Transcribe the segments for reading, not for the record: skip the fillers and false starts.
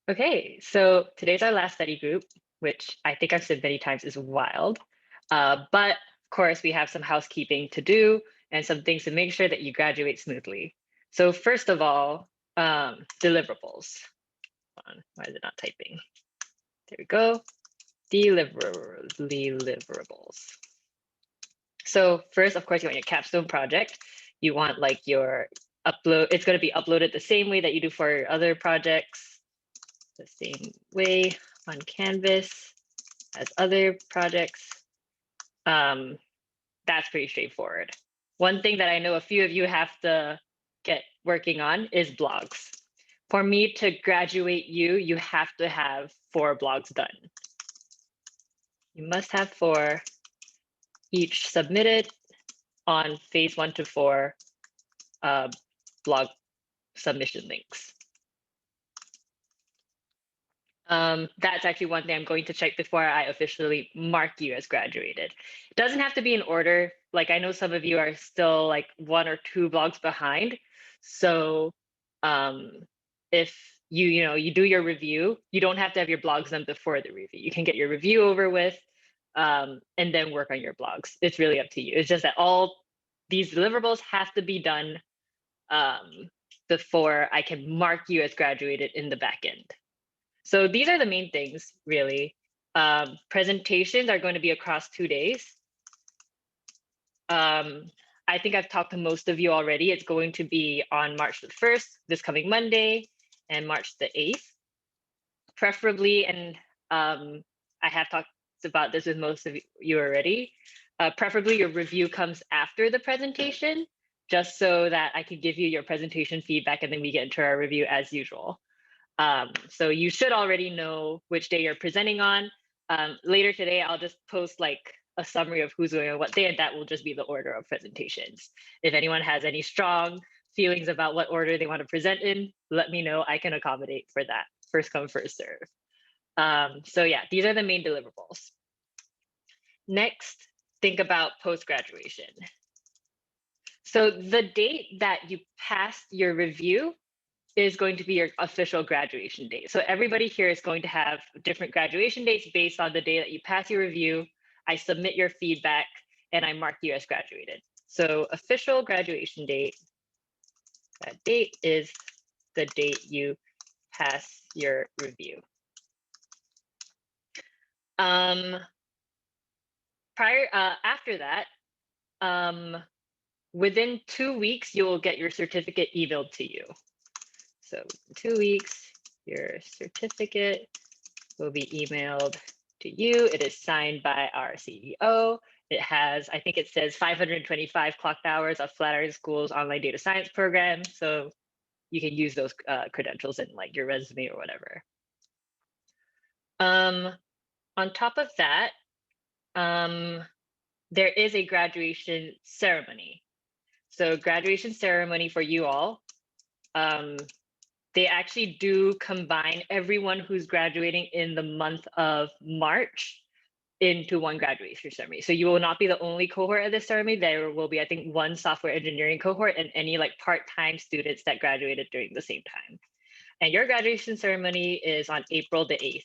Okay, so today's our last study group, which I think I've said many times is wild. But of course, we have some housekeeping to do and some things to make sure that you graduate smoothly. So first of all, deliverables. Hold on, why is it not typing? There we go. Deliverables. So first, of course, you want your capstone project. You want like your upload. It's going to be uploaded the same way that you do for your other projects, the same way on Canvas as other projects. That's pretty straightforward. One thing that I know a few of you have to get working on is blogs. For me to graduate you, you have to have 4 blogs done. You must have 4, each submitted on phase 1 to 4 blog submission links. That's actually one thing I'm going to check before I officially mark you as graduated. It doesn't have to be in order. Like I know some of you are still like 1 or 2 blogs behind. So if you do your review, you don't have to have your blogs done before the review. You can get your review over with and then work on your blogs. It's really up to you. It's just that all these deliverables have to be done before I can mark you as graduated in the back end. So these are the main things, really. Presentations are going to be across 2 days. I think I've talked to most of you already. It's going to be on March the 1st, this coming Monday, and March the 8th. Preferably, and I have talked about this with most of you already, preferably your review comes after the presentation, just so that I can give you your presentation feedback and then we get into our review as usual. So you should already know which day you're presenting on. Later today, I'll just post like a summary of who's going on what day, and that will just be the order of presentations. If anyone has any strong feelings about what order they want to present in, let me know. I can accommodate for that. First come, first serve. So yeah, these are the main deliverables. Next, think about post-graduation. So the date that you passed your review is going to be your official graduation date. So everybody here is going to have different graduation dates based on the day that you pass your review. I submit your feedback and I mark you as graduated. So official graduation date, that date is the date you pass your review. After that, within 2 weeks, you will get your certificate emailed to you. So 2 weeks, your certificate will be emailed to you. It is signed by our CEO. It has, I think it says 525 clocked hours of Flatiron School's online data science program. So you can use those credentials in like your resume or whatever. On top of that, there is a graduation ceremony. So graduation ceremony for you all. They actually do combine everyone who's graduating in the month of March into one graduation ceremony. So you will not be the only cohort at this ceremony. There will be, I think, 1 software engineering cohort and any like part-time students that graduated during the same time. And your graduation ceremony is on April the 8th.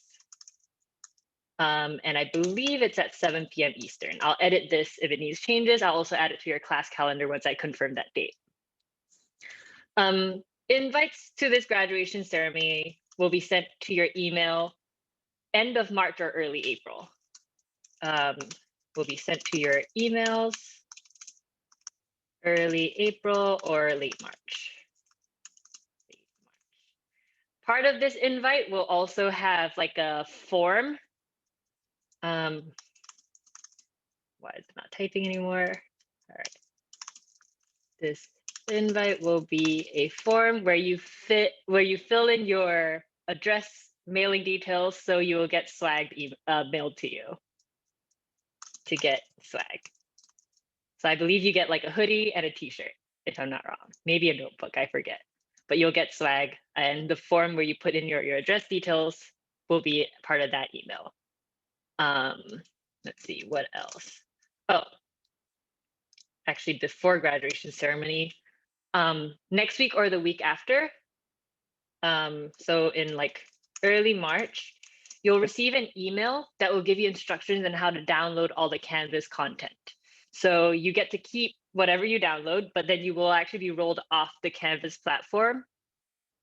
And I believe it's at 7 p.m. Eastern. I'll edit this if it needs changes. I'll also add it to your class calendar once I confirm that date. Invites to this graduation ceremony will be sent to your email end of March or early April. Will be sent to your emails early April or late March. Part of this invite will also have like a form. Why is it not typing anymore? All right. This invite will be a form where you fill in your address, mailing details, so you will get swag mailed to you to get swag. So I believe you get like a hoodie and a t-shirt, if I'm not wrong. Maybe a notebook, I forget. But you'll get swag, and the form where you put in your address details will be part of that email. Let's see, what else? Oh, actually before graduation ceremony, next week or the week after. So in like early March, you'll receive an email that will give you instructions on how to download all the Canvas content. So you get to keep whatever you download, but then you will actually be rolled off the Canvas platform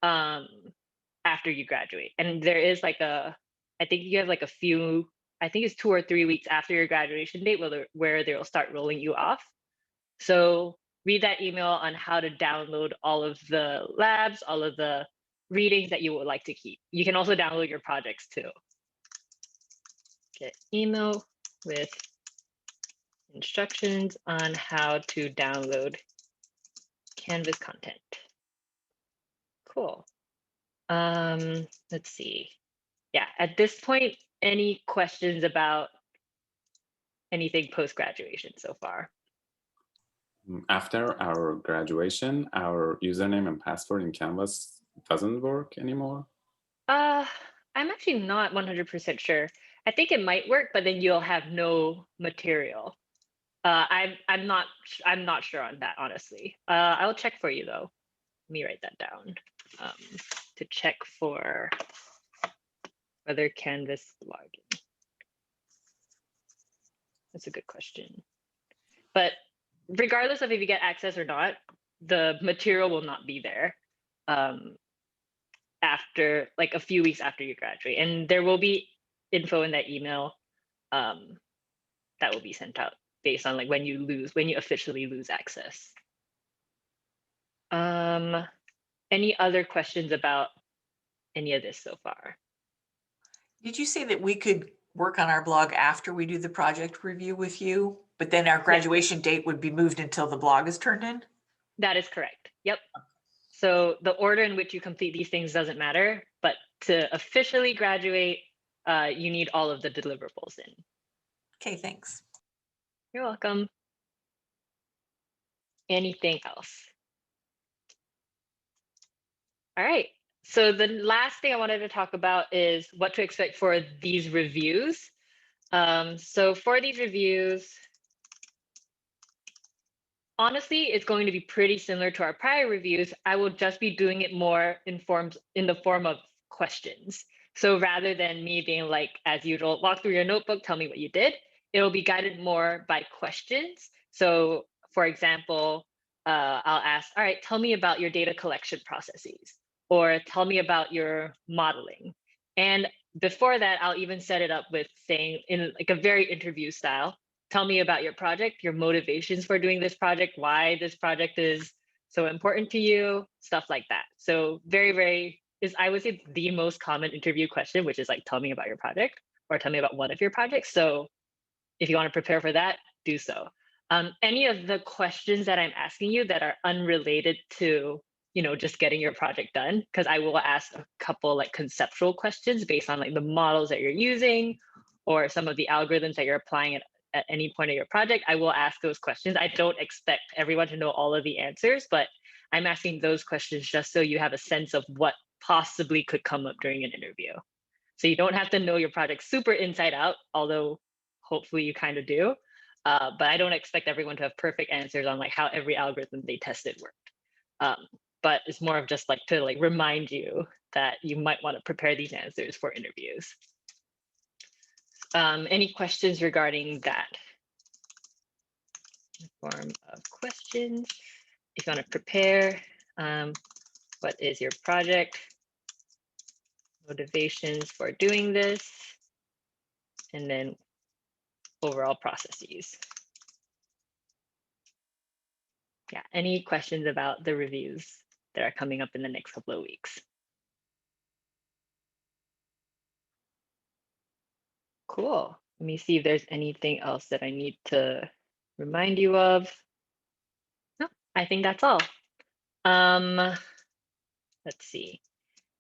after you graduate. And there is like I think you have like a few, I think it's 2 or 3 weeks after your graduation date where they'll start rolling you off. So read that email on how to download all of the labs, all of the readings that you would like to keep. You can also download your projects too. Get email with instructions on how to download Canvas content. Cool. Let's see. Yeah, at this point, any questions about anything post-graduation so far? After our graduation, our username and password in Canvas doesn't work anymore? I'm actually not 100% sure. I think it might work, but then you'll have no material. I'm not sure on that, honestly. I'll check for you though. Let me write that down to check for whether Canvas login. That's a good question. But regardless of if you get access or not, the material will not be there after like a few weeks after you graduate. And there will be info in that email that will be sent out based on like when you officially lose access. Any other questions about any of this so far? Did you say that we could work on our blog after we do the project review with you, but then our graduation date would be moved until the blog is turned in? That is correct. Yep. So the order in which you complete these things doesn't matter, but to officially graduate, you need all of the deliverables in. Okay, thanks. You're welcome. Anything else? All right. So the last thing I wanted to talk about is what to expect for these reviews. So for these reviews, honestly, it's going to be pretty similar to our prior reviews. I will just be doing it more in the form of questions. So rather than me being like, as usual, walk through your notebook, tell me what you did, it'll be guided more by questions. So for example, I'll ask, all right, tell me about your data collection processes, or tell me about your modeling. And before that, I'll even set it up with saying in like a very interview style, tell me about your project, your motivations for doing this project, why this project is so important to you, stuff like that. So I would say the most common interview question, which is like, tell me about your project or tell me about one of your projects. So if you want to prepare for that, do so. Any of the questions that I'm asking you that are unrelated to, just getting your project done, because I will ask a couple like conceptual questions based on like the models that you're using or some of the algorithms that you're applying at any point of your project. I will ask those questions. I don't expect everyone to know all of the answers, but I'm asking those questions just so you have a sense of what possibly could come up during an interview. So you don't have to know your project super inside out, although hopefully you kind of do. But I don't expect everyone to have perfect answers on like how every algorithm they tested worked. But it's more of just like to like remind you that you might want to prepare these answers for interviews. Any questions regarding that? Form of questions. If you want to prepare, what is your project? Motivations for doing this, and then overall processes. Yeah, any questions about the reviews that are coming up in the next couple of weeks? Cool. Let me see if there's anything else that I need to remind you of. No, I think that's all. Let's see.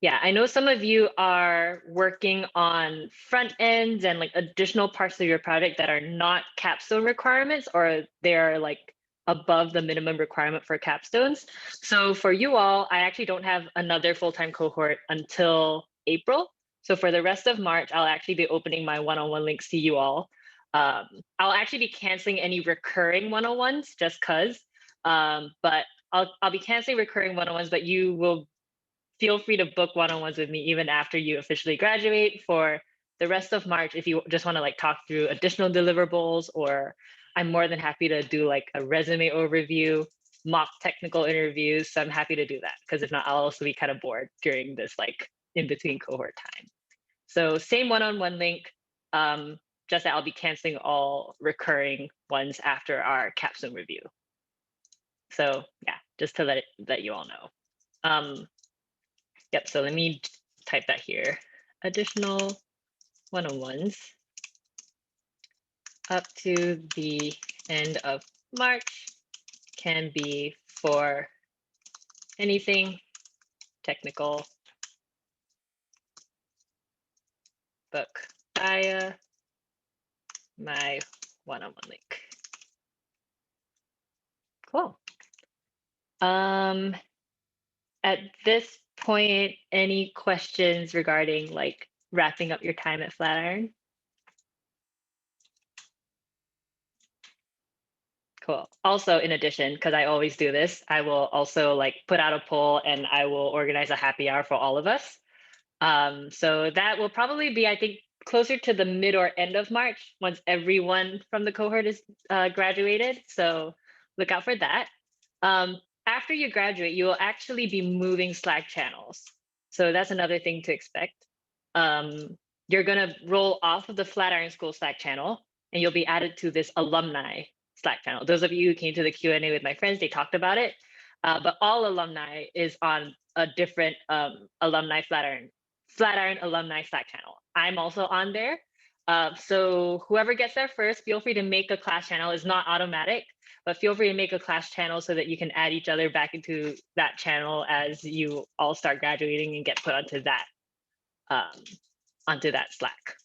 Yeah, I know some of you are working on front ends and like additional parts of your project that are not capstone requirements, or they're like above the minimum requirement for capstones. So for you all, I actually don't have another full-time cohort until April. So for the rest of March, I'll actually be opening my one-on-one links to you all. I'll actually be canceling any recurring one-on-ones just because, but I'll be canceling recurring one-on-ones, but you will feel free to book one-on-ones with me even after you officially graduate for the rest of March. If you just want to like talk through additional deliverables, or I'm more than happy to do like a resume overview, mock technical interviews. So I'm happy to do that, because if not, I'll also be kind of bored during this like in between cohort time. So same one-on-one link, just that I'll be canceling all recurring ones after our capstone review. So yeah, just to let you all know. Yep, so let me type that here. Additional one-on-ones up to the end of March can be for anything technical. Book via my one-on-one link. Cool. At this point, any questions regarding like wrapping up your time at Flatiron? Cool. Also, in addition, because I always do this, I will also like put out a poll and I will organize a happy hour for all of us. So that will probably be, I think, closer to the mid or end of March once everyone from the cohort is graduated. So look out for that. After you graduate, you will actually be moving Slack channels. So that's another thing to expect. You're going to roll off of the Flatiron School Slack channel, and you'll be added to this alumni Slack channel. Those of you who came to the Q&A with my friends, they talked about it. But all alumni is on a different alumni Flatiron alumni Slack channel. I'm also on there. So whoever gets there first, feel free to make a class channel. It's not automatic, but feel free to make a class channel so that you can add each other back into that channel as you all start graduating and get put onto that Slack.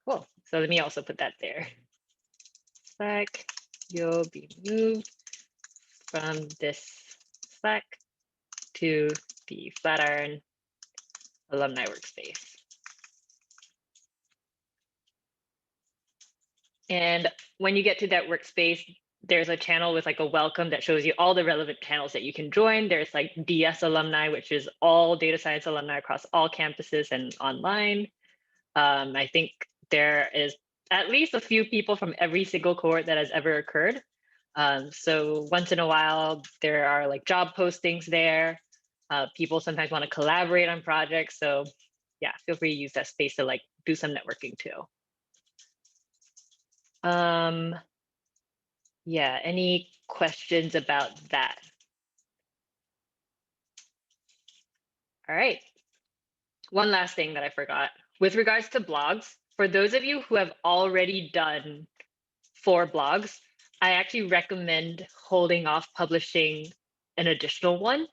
Cool. So let me also put that there. Slack, you'll be moved from this Slack to the Flatiron Alumni Workspace. And when you get to that workspace, there's a channel with like a welcome that shows you all the relevant channels that you can join. There's like DS Alumni, which is all data science alumni across all campuses and online. I think there is at least a few people from every single cohort that has ever occurred. So once in a while, there are like job postings there. People sometimes want to collaborate on projects. So yeah, feel free to use that space to like do some networking too. Yeah, any questions about that? All right. One last thing that I forgot. With regards to blogs, for those of you who have already done 4 blogs, I actually recommend holding off publishing an additional one,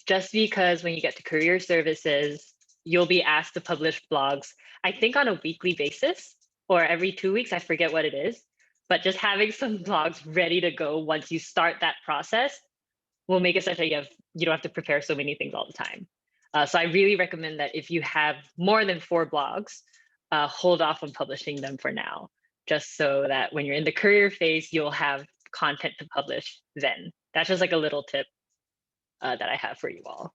just because when you get to career services, you'll be asked to publish blogs, I think on a weekly basis or every 2 weeks, I forget what it is. But just having some blogs ready to go once you start that process will make it such that you don't have to prepare so many things all the time. So I really recommend that if you have more than 4 blogs, hold off on publishing them for now, just so that when you're in the career phase, you'll have content to publish then. That's just like a little tip that I have for you all.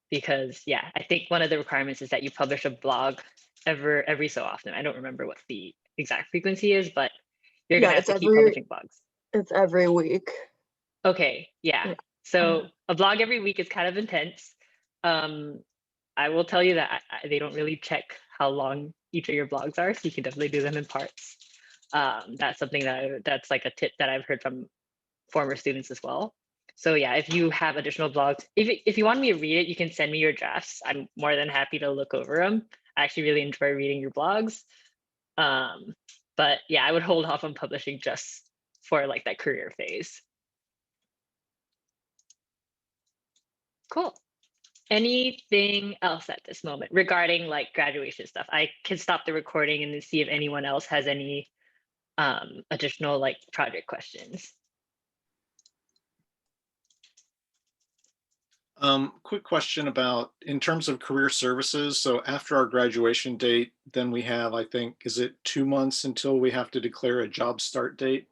Because yeah, I think one of the requirements is that you publish a blog every so often. I don't remember what the exact frequency is, but you're gonna have to keep publishing blogs. It's every week. Okay, yeah. So a blog every week is kind of intense. I will tell you that they don't really check how long each of your blogs are, so you can definitely do them in parts. That's something that's like a tip that I've heard from former students as well. So yeah, if you have additional blogs, if you want me to read it, you can send me your drafts. I'm more than happy to look over them. I actually really enjoy reading your blogs. But yeah, I would hold off on publishing just for like that career phase. Cool. Anything else at this moment regarding like graduation stuff? I can stop the recording and then see if anyone else has any additional like project questions. Quick question about in terms of career services. So after our graduation date, then we have, I think, is it 2 months until we have to declare a job start date?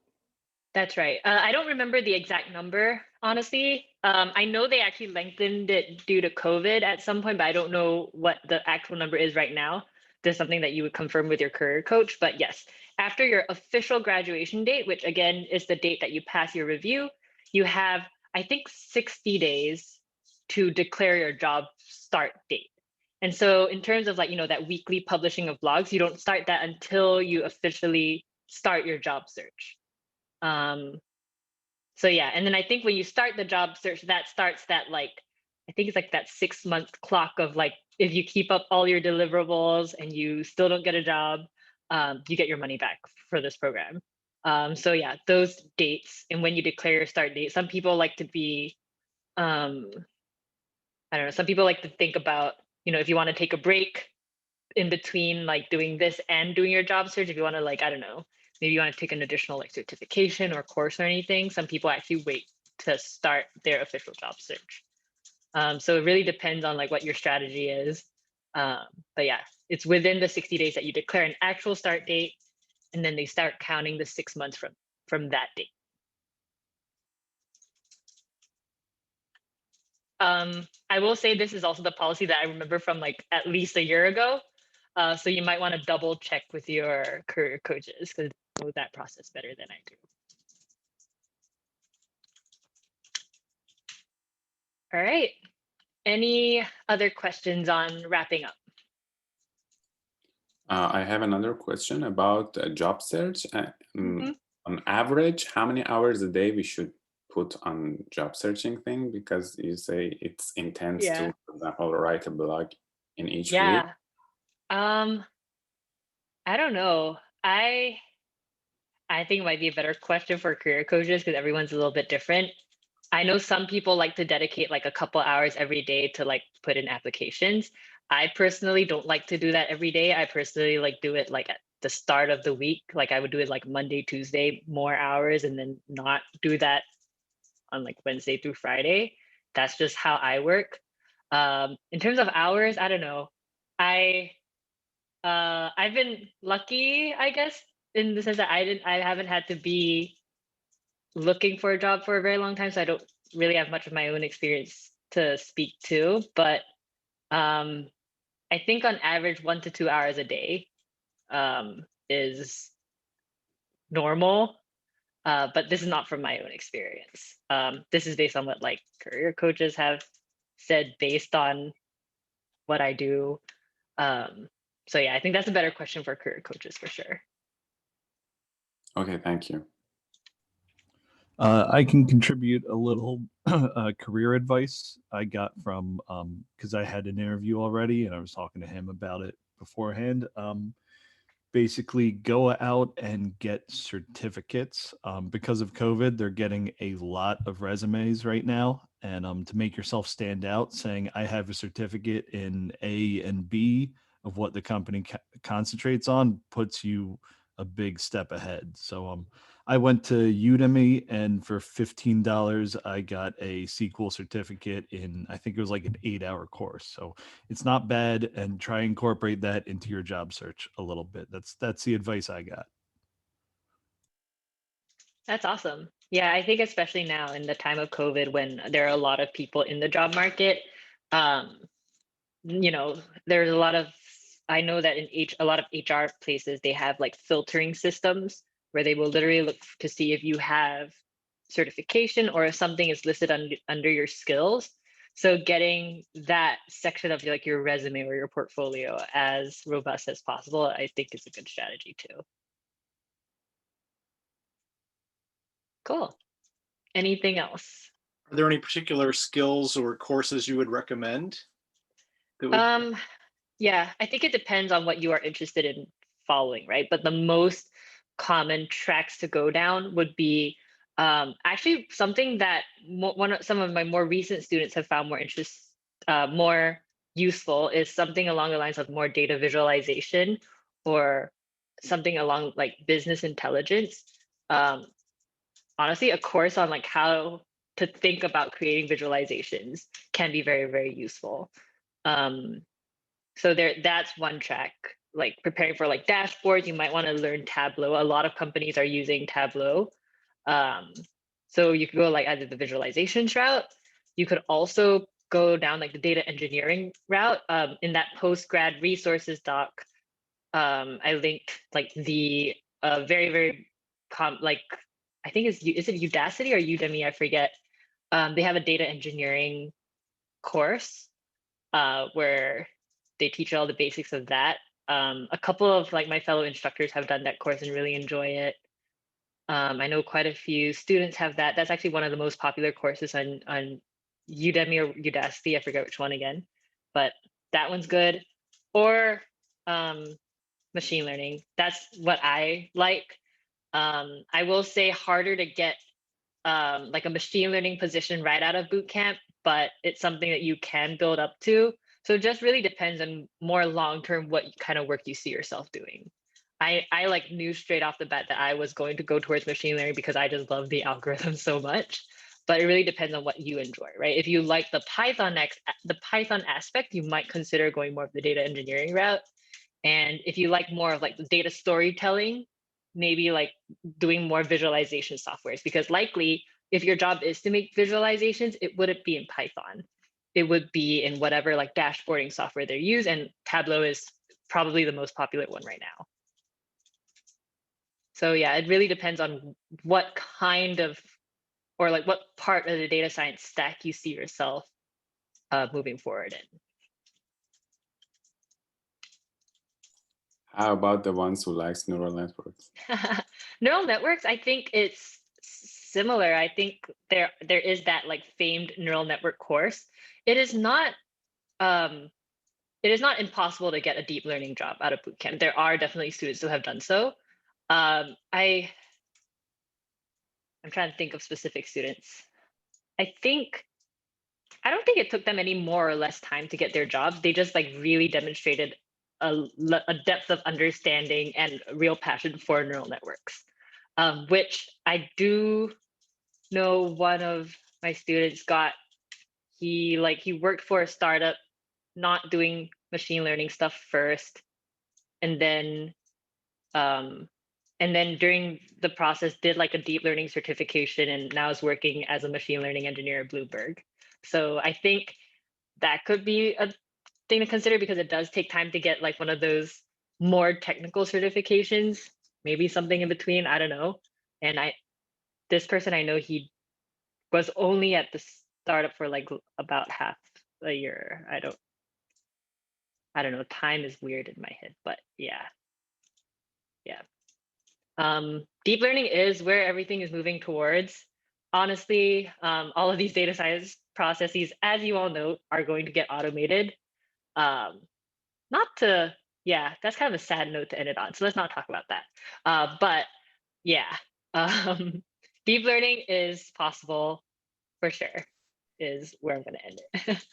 That's right. I don't remember the exact number. honestly. I know they actually lengthened it due to COVID at some point, but I don't know what the actual number is right now. There's something that you would confirm with your career coach. But yes, after your official graduation date, which again is the date that you pass your review, you have, I think, 60 days to declare your job start date. And so in terms of like, that weekly publishing of blogs, you don't start that until you officially start your job search. So yeah, and then I think when you start the job search, that starts that like, I think it's like that 6 month clock of like, if you keep up all your deliverables and you still don't get a job, you get your money back for this program. So yeah, those dates and when you declare your start date, some people like to be, I don't know, some people like to think about, if you want to take a break in between like doing this and doing your job search, if you want to like, I don't know, maybe you want to take an additional like certification or course or anything, some people actually wait to start their official job search. So it really depends on like what your strategy is. But yeah, it's within the 60 days that you declare an actual start date, and then they start counting the 6 months from that date. I will say this is also the policy that I remember from like at least a year ago. So you might want to double check with your career coaches because they know that process better than I do. All right. Any other questions on wrapping up? I have another question about job search. On average, how many hours a day we should put on job searching thing? Because you say it's intense to, for example, write a blog in each week. Yeah. I don't know. I think it might be a better question for career coaches because everyone's a little bit different. I know some people like to dedicate like a couple hours every day to like put in applications. I personally don't like to do that every day. I personally like do it like at the start of the week. Like I would do it like Monday, Tuesday, more hours, and then not do that on like Wednesday through Friday. That's just how I work. In terms of hours, I don't know. I've been lucky, I guess, in the sense that I haven't had to be looking for a job for a very long time, so I don't really have much of my own experience to speak to. But I think on average 1 to 2 hours a day is normal. But this is not from my own experience. This is based on what like career coaches have said based on what I do. So yeah, I think that's a better question for career coaches for sure. Okay, thank you. I can contribute a little career advice I got from because I had an interview already and I was talking to him about it beforehand. Basically, go out and get certificates. Because of COVID, they're getting a lot of resumes right now. And to make yourself stand out, saying I have a certificate in A and B of what the company concentrates on puts you a big step ahead. So I went to Udemy and for $15, I got a SQL certificate in, I think it was like an 8-hour course. So it's not bad, and try and incorporate that into your job search a little bit. That's the advice I got. That's awesome. Yeah, I think especially now in the time of COVID when there are a lot of people in the job market, there's a lot of, I know that in a lot of HR places, they have like filtering systems where they will literally look to see if you have certification or if something is listed under your skills. So getting that section of like your resume or your portfolio as robust as possible, I think is a good strategy too. Cool. Anything else? Are there any particular skills or courses you would recommend? That would... Yeah, I think it depends on what you are interested in following, right? But the most common tracks to go down would be actually something that some of my more recent students have found more useful is something along the lines of more data visualization or something along like business intelligence. Honestly, a course on like how to think about creating visualizations can be very, very useful. So that's one track. Like preparing for like dashboards, you might want to learn Tableau. A lot of companies are using Tableau. So you could go like either the visualizations route. You could also go down like the data engineering route. In that post-grad resources doc, I linked like the very like I think is it Udacity or Udemy? I forget. They have a data engineering course where they teach you all the basics of that. A couple of like my fellow instructors have done that course and really enjoy it. I know quite a few students have that. That's actually one of the most popular courses on Udemy or Udacity. I forget which one again, but that one's good. Or machine learning. That's what I like. I will say harder to get like a machine learning position right out of boot camp, but it's something that you can build up to. So it just really depends on more long-term what kind of work you see yourself doing. I like knew straight off the bat that I was going to go towards machine learning because I just love the algorithm so much. But it really depends on what you enjoy, right? If you like the Python aspect, you might consider going more of the data engineering route. And if you like more of like the data storytelling, maybe like doing more visualization softwares, because likely if your job is to make visualizations, it wouldn't be in Python. It would be in whatever like dashboarding software they use, and Tableau is probably the most popular one right now. So yeah, it really depends on what kind of, or like what part of the data science stack you see yourself moving forward in. How about the ones who likes neural networks? Neural networks, I think it's similar. I think there is that like famed neural network course. It is not impossible to get a deep learning job out of bootcamp. There are definitely students who have done so. I'm trying to think of specific students. I don't think it took them any more or less time to get their jobs. They just like really demonstrated a depth of understanding and real passion for neural networks, which I do know one of my students got. He worked for a startup, not doing machine learning stuff first, and then during the process did like a deep learning certification, and now is working as a machine learning engineer at Bloomberg. So I think that could be a thing to consider, because it does take time to get like one of those more technical certifications, maybe something in between, I don't know. And this person, I know he was only at the startup for like about half a year. I don't know, time is weird in my head, but yeah. Deep learning is where everything is moving towards. Honestly, all of these data science processes, as you all know, are going to get automated. Not to, yeah, that's kind of a sad note to end it on. So let's not talk about that. But yeah, deep learning is possible for sure, is where I'm going to end it.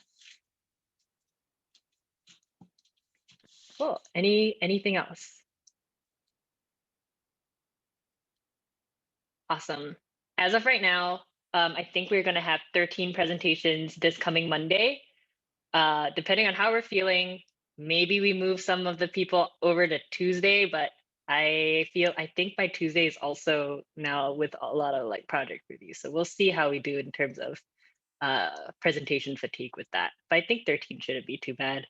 Cool. Anything else? Awesome. As of right now, I think we're going to have 13 presentations this coming Monday. Depending on how we're feeling, maybe we move some of the people over to Tuesday, but I think by Tuesday is also now with a lot of like project reviews. So we'll see how we do in terms of presentation fatigue with that. But I think 13 shouldn't be too bad.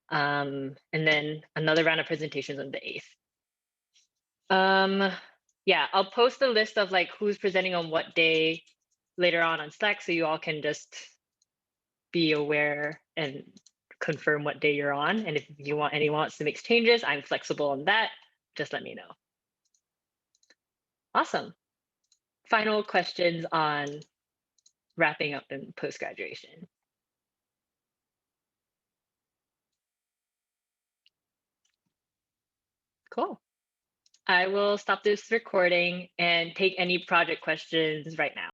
And then another round of presentations on the 8th. Yeah, I'll post a list of like who's presenting on what day later on Slack, so you all can just be aware and confirm what day you're on. And if anyone wants to make changes, I'm flexible on that. Just let me know. Awesome. Final questions on wrapping up in post-graduation. Cool. I will stop this recording and take any project questions right now.